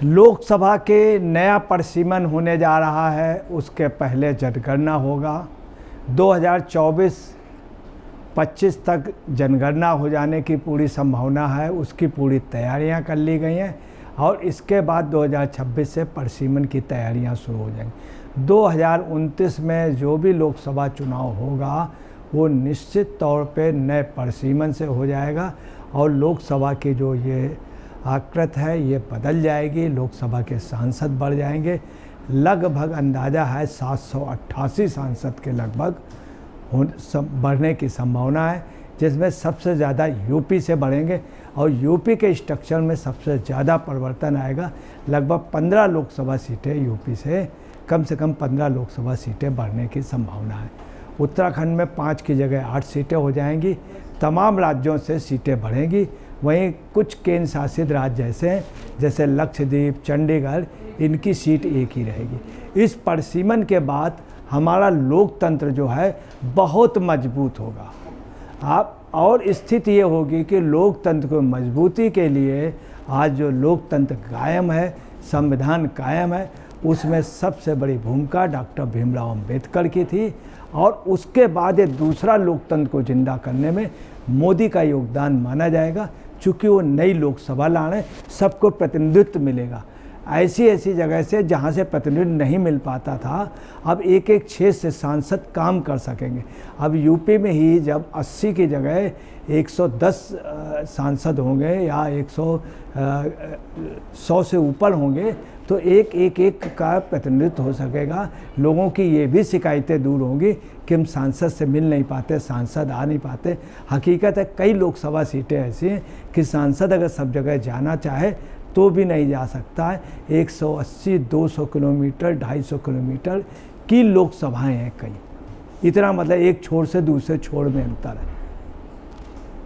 लोकसभा के नया परिसीमन होने जा रहा है, उसके पहले जनगणना होगा। 2024-25 तक जनगणना हो जाने की पूरी संभावना है, उसकी पूरी तैयारियां कर ली गई हैं और इसके बाद 2026 से परिसीमन की तैयारियां शुरू हो जाएंगी। 2029 में जो भी लोकसभा चुनाव होगा वो निश्चित तौर पे नए परिसीमन से हो जाएगा और लोकसभा की जो ये आकृति है ये बदल जाएगी, लोकसभा के सांसद बढ़ जाएंगे। लगभग अंदाज़ा है 788 सांसद के लगभग बढ़ने की संभावना है, जिसमें सबसे ज़्यादा यूपी से बढ़ेंगे और यूपी के स्ट्रक्चर में सबसे ज़्यादा परिवर्तन आएगा। लगभग 15 लोकसभा सीटें यूपी से कम 15 लोकसभा सीटें बढ़ने की संभावना है। उत्तराखंड में 5 की जगह 8 सीटें हो जाएंगी। तमाम राज्यों से सीटें बढ़ेंगी। वहीं कुछ केंद्र शासित राज्य जैसे लक्षद्वीप, चंडीगढ़, इनकी सीट एक ही रहेगी। इस परिसीमन के बाद हमारा लोकतंत्र जो है बहुत मजबूत होगा। और स्थिति ये होगी कि लोकतंत्र को मजबूती के लिए आज जो लोकतंत्र कायम है, संविधान कायम है, उसमें सबसे बड़ी भूमिका डॉक्टर भीमराव अंबेडकर की थी और उसके बाद ये दूसरा लोकतंत्र को जिंदा करने में मोदी का योगदान माना जाएगा, चूँकि वो नई लोकसभा ला रहे, सबको प्रतिनिधित्व मिलेगा। ऐसी जगह से जहाँ से प्रतिनिधित्व नहीं मिल पाता था, अब एक क्षेत्र से सांसद काम कर सकेंगे। अब यूपी में ही जब 80 की जगह 110 सांसद होंगे या 100 से ऊपर होंगे तो एक का प्रतिनिधित्व हो सकेगा। लोगों की ये भी शिकायतें दूर होंगी कि हम सांसद से मिल नहीं पाते, सांसद आ नहीं पाते। हकीकत है कई लोकसभा सीटें ऐसी हैं कि सांसद अगर सब जगह जाना चाहे तो भी नहीं जा सकता है। 180-200 किलोमीटर, 250 किलोमीटर की लोकसभाएं हैं कई। इतना मतलब एक छोर से दूसरे छोर में अंतर है।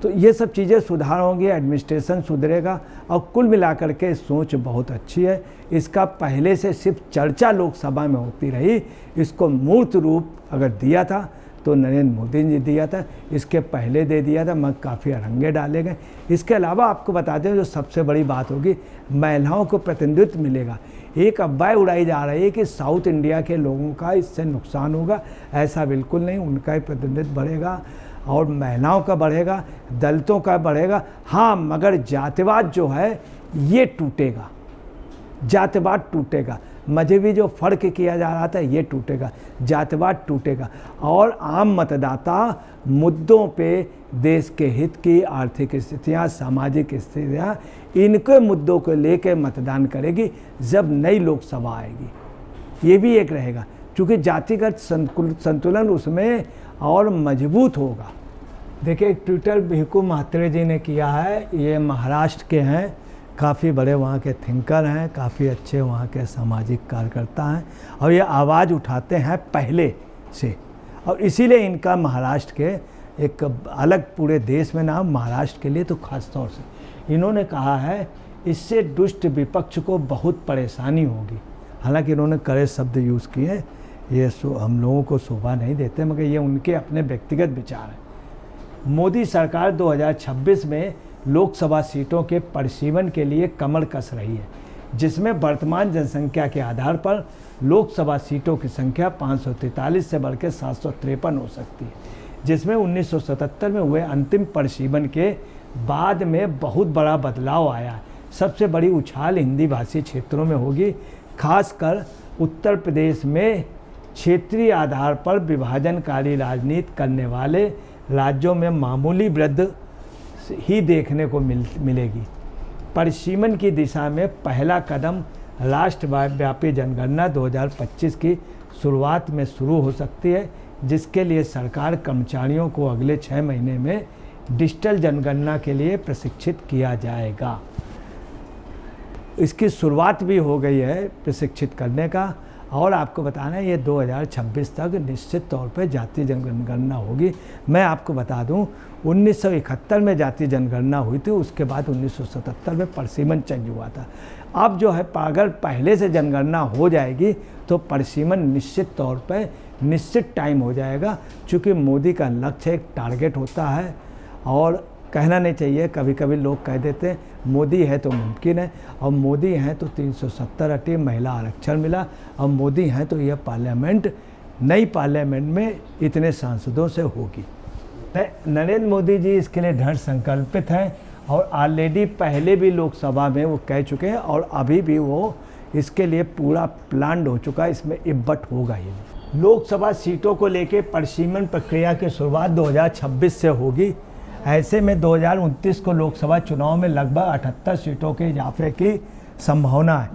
तो ये सब चीज़ें सुधार होंगी, एडमिनिस्ट्रेशन सुधरेगा और कुल मिलाकर के सोच बहुत अच्छी है। इसका पहले से सिर्फ चर्चा लोकसभा में होती रही, इसको मूर्त रूप अगर दिया था तो नरेंद्र मोदी ने दिया था, इसके पहले दे दिया था, मगर काफ़ी अड़ंगे डाले गए। इसके अलावा आपको बता दें जो सबसे बड़ी बात होगी, महिलाओं को प्रतिनिधित्व मिलेगा। एक अफवाह उड़ाई जा रही है कि साउथ इंडिया के लोगों का इससे नुकसान होगा, ऐसा बिल्कुल नहीं। उनका ही प्रतिनिधित्व बढ़ेगा और महिलाओं का बढ़ेगा, दलितों का बढ़ेगा। हाँ, मगर जातिवाद जो है ये टूटेगा, जातिवाद टूटेगा। मजहबी जो फ़र्क किया जा रहा था ये टूटेगा, जातिवाद टूटेगा और आम मतदाता मुद्दों पे देश के हित की, आर्थिक स्थितियाँ, सामाजिक स्थितियाँ, इनके मुद्दों को लेकर मतदान करेगी जब नई लोकसभा आएगी। ये भी एक रहेगा क्योंकि जातिगत संतुलन उसमें और मजबूत होगा। देखिए एक ट्विटर भिकू म्हात्रे जी ने किया है, ये महाराष्ट्र के हैं, काफ़ी बड़े वहाँ के थिंकर हैं, काफ़ी अच्छे वहाँ के सामाजिक कार्यकर्ता हैं और ये आवाज़ उठाते हैं पहले से और इसीलिए इनका महाराष्ट्र के एक अलग पूरे देश में नाम, महाराष्ट्र के लिए तो ख़ास तौर से। इन्होंने कहा है इससे दुष्ट विपक्ष को बहुत परेशानी होगी। हालांकि इन्होंने कड़े शब्द यूज़ किए, ये हम लोगों को शोभा नहीं देते, मगर ये उनके अपने व्यक्तिगत विचार हैं। मोदी सरकार 2026 में लोकसभा सीटों के परिसीमन के लिए कमर कस रही है, जिसमें वर्तमान जनसंख्या के आधार पर लोकसभा सीटों की संख्या 543 से बढ़कर 753 हो सकती है, जिसमें 1977 में हुए अंतिम परिसीमन के बाद में बहुत बड़ा बदलाव आया है। सबसे बड़ी उछाल हिंदी भाषी क्षेत्रों में होगी, खासकर उत्तर प्रदेश में क्षेत्रीय आधार पर विभाजनकारी राजनीति करने वाले राज्यों में मामूली वृद्धि ही देखने को मिलेगी। परिसीमन की दिशा में पहला कदम राष्ट्रव्यापी जनगणना 2025 की शुरुआत में शुरू हो सकती है, जिसके लिए सरकार कर्मचारियों को अगले 6 महीने में डिजिटल जनगणना के लिए प्रशिक्षित किया जाएगा। इसकी शुरुआत भी हो गई है प्रशिक्षित करने का और आपको बताना है ये 2026 तक निश्चित तौर पे जातीय जनगणना होगी। मैं आपको बता दूं 1971 में जातीय जनगणना हुई थी, उसके बाद 1977 में परिसीमन चेंज हुआ था। अब जो है अगर पहले से जनगणना हो जाएगी तो परिसीमन निश्चित तौर पे निश्चित टाइम हो जाएगा, चूँकि मोदी का लक्ष्य एक टारगेट होता है और कहना नहीं चाहिए, कभी कभी लोग कह देते हैं मोदी है तो मुमकिन है, और मोदी हैं तो 370 हटे, महिला आरक्षण मिला, और मोदी हैं तो यह पार्लियामेंट, नई पार्लियामेंट में इतने सांसदों से होगी। नरेंद्र मोदी जी इसके लिए दृढ़ संकल्पित हैं, और ऑलरेडी पहले भी लोकसभा में वो कह चुके हैं, और अभी भी वो इसके लिए पूरा प्लान हो चुका है, इसमें इब्बट होगा ही। लोकसभा सीटों को लेकर परिसीमन प्रक्रिया की शुरुआत 2026 से होगी। ऐसे में 2029 को लोकसभा चुनाव में लगभग 78 सीटों के इजाफे की संभावना है।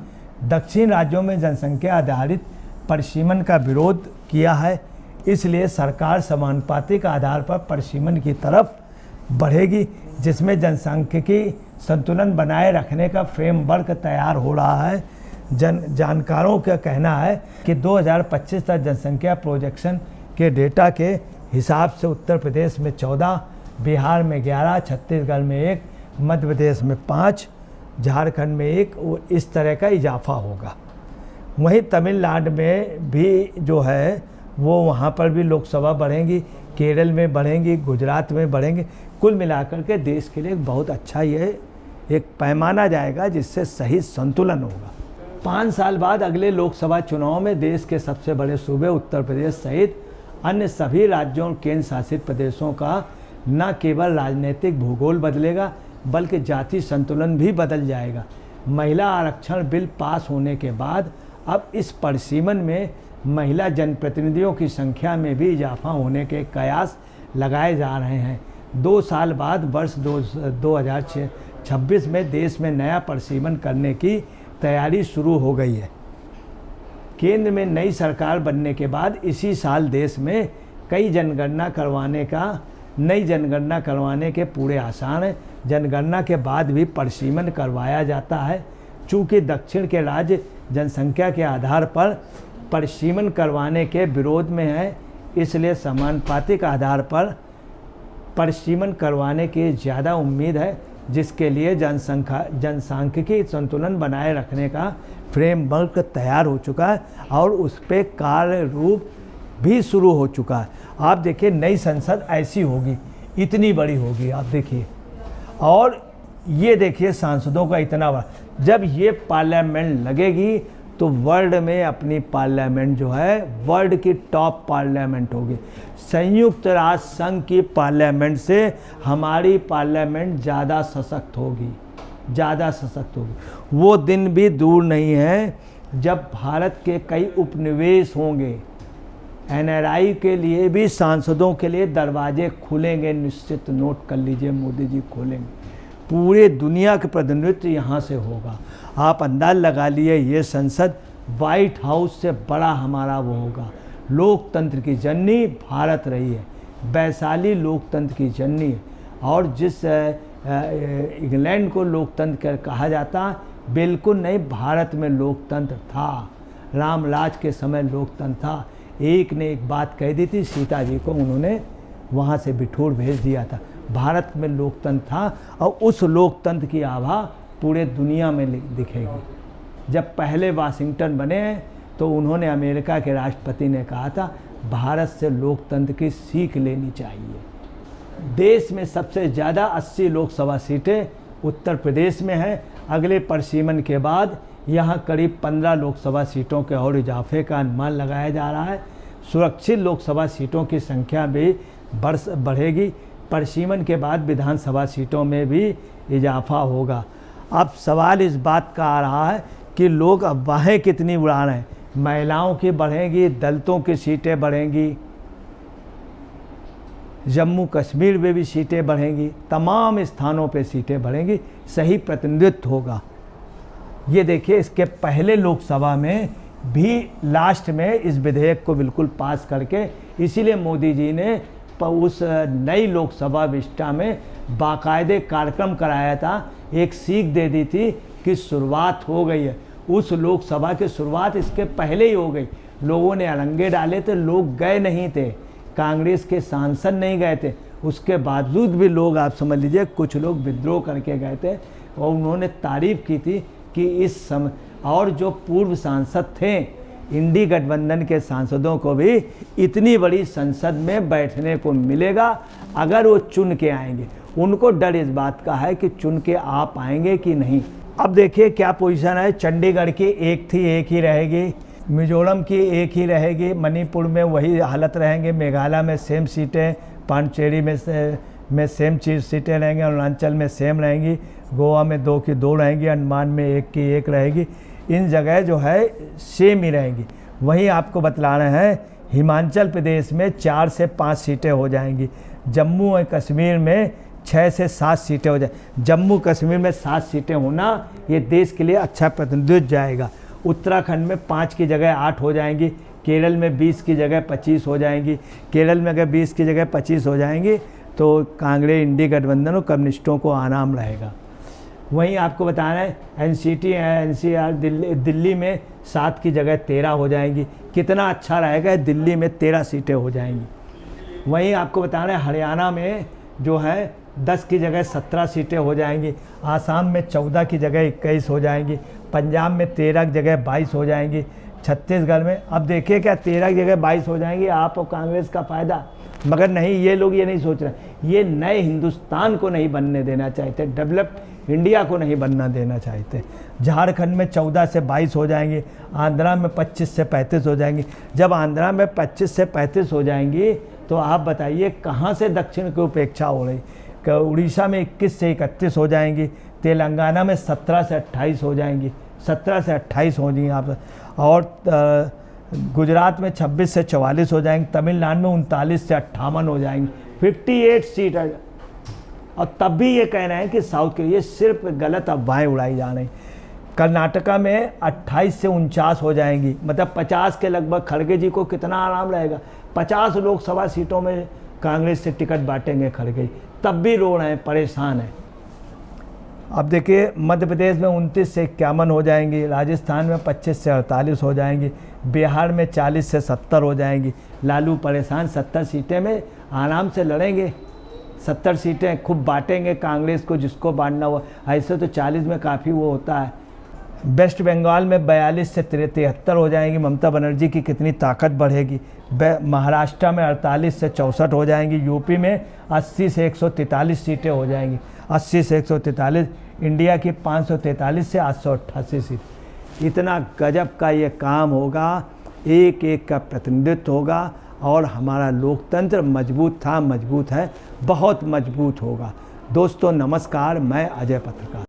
दक्षिण राज्यों में जनसंख्या आधारित परिसीमन का विरोध किया है, इसलिए सरकार समानुपातिक आधार पर परिसीमन की तरफ बढ़ेगी, जिसमें जनसांख्यिकी संतुलन बनाए रखने का फ्रेमवर्क तैयार हो रहा है। जानकारों का कहना है कि 2025 तक जनसंख्या प्रोजेक्शन के डेटा के हिसाब से उत्तर प्रदेश में 14, बिहार में 11, छत्तीसगढ़ में 1, मध्य प्रदेश में 5, झारखंड में 1, और इस तरह का इजाफा होगा। वहीं तमिलनाडु में भी जो है वो वहाँ पर भी लोकसभा बढ़ेंगी, केरल में बढ़ेंगी, गुजरात में बढ़ेंगी। कुल मिलाकर के देश के लिए बहुत अच्छा ये एक पैमाना जाएगा जिससे सही संतुलन होगा। 5 साल बाद अगले लोकसभा चुनाव में देश के सबसे बड़े सूबे उत्तर प्रदेश सहित अन्य सभी राज्यों और केंद्र शासित प्रदेशों का न केवल राजनीतिक भूगोल बदलेगा बल्कि जाति संतुलन भी बदल जाएगा। महिला आरक्षण बिल पास होने के बाद अब इस परिसीमन में महिला जनप्रतिनिधियों की संख्या में भी इजाफा होने के कयास लगाए जा रहे हैं। 2 साल बाद वर्ष 2026 में देश में नया परिसीमन करने की तैयारी शुरू हो गई है। केंद्र में नई सरकार बनने के बाद इसी साल देश में नई जनगणना करवाने के पूरे आसार हैं। जनगणना के बाद भी परिसीमन करवाया जाता है। चूँकि दक्षिण के राज्य जनसंख्या के आधार पर परिसीमन करवाने के विरोध में है, इसलिए समानुपातिक आधार पर परिसीमन करवाने की ज़्यादा उम्मीद है, जिसके लिए जनसांख्यिकी संतुलन बनाए रखने का फ्रेमवर्क तैयार हो चुका है और उस पर कार्य रूप भी शुरू हो चुका है। आप देखिए नई संसद ऐसी होगी, इतनी बड़ी होगी, आप देखिए, और ये देखिए सांसदों का इतना बड़ा, जब ये पार्लियामेंट लगेगी तो वर्ल्ड में अपनी पार्लियामेंट जो है वर्ल्ड की टॉप पार्लियामेंट होगी। संयुक्त राष्ट्र संघ की पार्लियामेंट से हमारी पार्लियामेंट ज़्यादा सशक्त होगी। वो दिन भी दूर नहीं है जब भारत के कई उपनिवेश होंगे, NRI के लिए भी सांसदों के लिए दरवाजे खुलेंगे। निश्चित नोट कर लीजिए, मोदी जी खोलेंगे। पूरे दुनिया के प्रतिनिधित्व यहाँ से होगा। आप अंदाज लगा लिए, ये संसद वाइट हाउस से बड़ा हमारा वो होगा। लोकतंत्र की जननी भारत रही है, वैशाली लोकतंत्र की जननी है। और जिस इंग्लैंड को लोकतंत्र कहा जाता, बिल्कुल नहीं, भारत में लोकतंत्र था। रामराज के समय लोकतंत्र था। एक ने एक बात कह दी थी, सीता जी को उन्होंने वहाँ से बिठूर भेज दिया था। भारत में लोकतंत्र था और उस लोकतंत्र की आभा पूरे दुनिया में दिखेगी। जब पहले वाशिंगटन बने तो उन्होंने अमेरिका के राष्ट्रपति ने कहा था भारत से लोकतंत्र की सीख लेनी चाहिए। देश में सबसे ज़्यादा 80 लोकसभा सीटें उत्तर प्रदेश में हैं। अगले परिसीमन के बाद यहाँ करीब 15 लोकसभा सीटों के और इजाफे का अनुमान लगाया जा रहा है। सुरक्षित लोकसभा सीटों की संख्या भी बढ़ेगी। परिसीमन के बाद विधानसभा सीटों में भी इजाफा होगा। अब सवाल इस बात का आ रहा है कि लोग अफवाहें कितनी उड़ा रहे हैं। महिलाओं की बढ़ेंगी, दलितों की सीटें बढ़ेंगी, जम्मू कश्मीर में भी सीटें बढ़ेंगी, तमाम स्थानों पे सीटें बढ़ेंगी, सही प्रतिनिधित्व होगा। ये देखिए, इसके पहले लोकसभा में भी लास्ट में इस विधेयक को बिल्कुल पास करके, इसीलिए मोदी जी ने उस नई लोकसभा विस्टा में बाकायदे कार्यक्रम कराया था। एक सीख दे दी थी कि शुरुआत हो गई है। उस लोकसभा की शुरुआत इसके पहले ही हो गई। लोगों ने अरंगे डाले थे, लोग गए नहीं थे, कांग्रेस के सांसद नहीं गए थे। उसके बावजूद भी लोग, आप समझ लीजिए, कुछ लोग विद्रोह करके गए थे और उन्होंने तारीफ की थी कि इस समय, और जो पूर्व सांसद थे इंडी गठबंधन के सांसदों को भी इतनी बड़ी संसद में बैठने को मिलेगा अगर वो चुन के आएंगे। उनको डर इस बात का है कि चुन के आ पाएंगे कि नहीं। अब देखिए क्या पोजीशन है। चंडीगढ़ की एक थी, एक ही रहेगी। मिजोरम की एक ही रहेगी। मणिपुर में वही हालत रहेंगे। मेघालय में सेम सीटें। पांडिचेरी में सेम सीटें रहेंगी। अरुणाचल में सेम रहेंगी। गोवा में 2 की 2 रहेंगी। अंडमान में 1 की 1 रहेगी। इन जगह जो है सेम ही रहेंगी। वहीं आपको बतला रहे हैं हिमाचल प्रदेश में 4 से 5 सीटें हो जाएंगी। जम्मू और कश्मीर में 6 से 7 सीटें हो जाए। जम्मू कश्मीर में 7 सीटें होना ये देश के लिए अच्छा प्रतिनिधित्व जाएगा। उत्तराखंड में 5 की जगह 8 हो जाएंगी। केरल में 20 की जगह 25 हो जाएंगी। केरल में अगर 20 की जगह 25 हो जाएंगी तो कांग्रेस इंडी गठबंधन और कम्युनिस्टों को आराम रहेगा। वहीं आपको बता रहे हैं NCR दिल्ली में 7 की जगह 13 हो जाएंगी। कितना अच्छा रहेगा, दिल्ली में 13 सीटें हो जाएंगी। वहीं आपको बता रहे हैं हरियाणा में जो है 10 की जगह 17 सीटें हो जाएंगी। आसाम में 14 की जगह 21 हो जाएंगी। पंजाब में 13 की जगह 22 हो जाएंगी। छत्तीसगढ़ में अब देखिए क्या 13 की जगह 22 हो जाएंगी। आप और कांग्रेस का फ़ायदा, मगर नहीं, ये लोग ये नहीं सोच रहे। ये नए हिंदुस्तान को नहीं बनने देना चाहते, डेवलप इंडिया को नहीं बनना देना चाहते। झारखंड में 14 से 22 हो जाएंगी। आंध्रा में 25 से 35 हो जाएंगी। जब आंध्रा में 25 से 35 हो जाएंगी तो आप बताइए कहाँ से दक्षिण की उपेक्षा हो रही। उड़ीसा में 21 से 31 हो जाएंगी। तेलंगाना में 17 से 28 हो जाएंगी। 17 से 28 हो जाएंगी आप। और गुजरात में 26 से 44 हो जाएंगे। तमिलनाडु में 39 से 58 हो जाएंगी। 58 सीट है। और तब भी ये कह रहे हैं कि साउथ के, ये सिर्फ गलत अफवाहें उड़ाई जा रही। कर्नाटका में 28 से 49 हो जाएंगी। मतलब 50 के लगभग। खड़गे जी को कितना आराम रहेगा। 50 लोकसभा सीटों में कांग्रेस से टिकट बांटेंगे खड़गे जी, तब भी रो रहे हैं, परेशान हैं। अब देखिए मध्य प्रदेश में 29 से 51 हो जाएंगी। राजस्थान में 25 से 48 हो जाएंगी। बिहार में 40 से 70 हो जाएंगी। लालू परेशान, 70 सीटें में आराम से लड़ेंगे। 70 सीटें खूब बांटेंगे कांग्रेस को, जिसको बांटना हो। ऐसे तो 40 में काफ़ी वो होता है। वेस्ट बंगाल में 42 से 73 हो जाएंगी। ममता बनर्जी की कितनी ताकत बढ़ेगी। महाराष्ट्र में 48 से 64 हो जाएंगी। यूपी में 80 से 143 सीटें हो जाएंगी। 80 से 143। इंडिया की 543 से 888 सीट। इतना गजब का ये काम होगा, एक एक का प्रतिनिधित्व होगा और हमारा लोकतंत्र मजबूत था, मजबूत है, बहुत मजबूत होगा। दोस्तों नमस्कार, मैं अजय पत्रकार।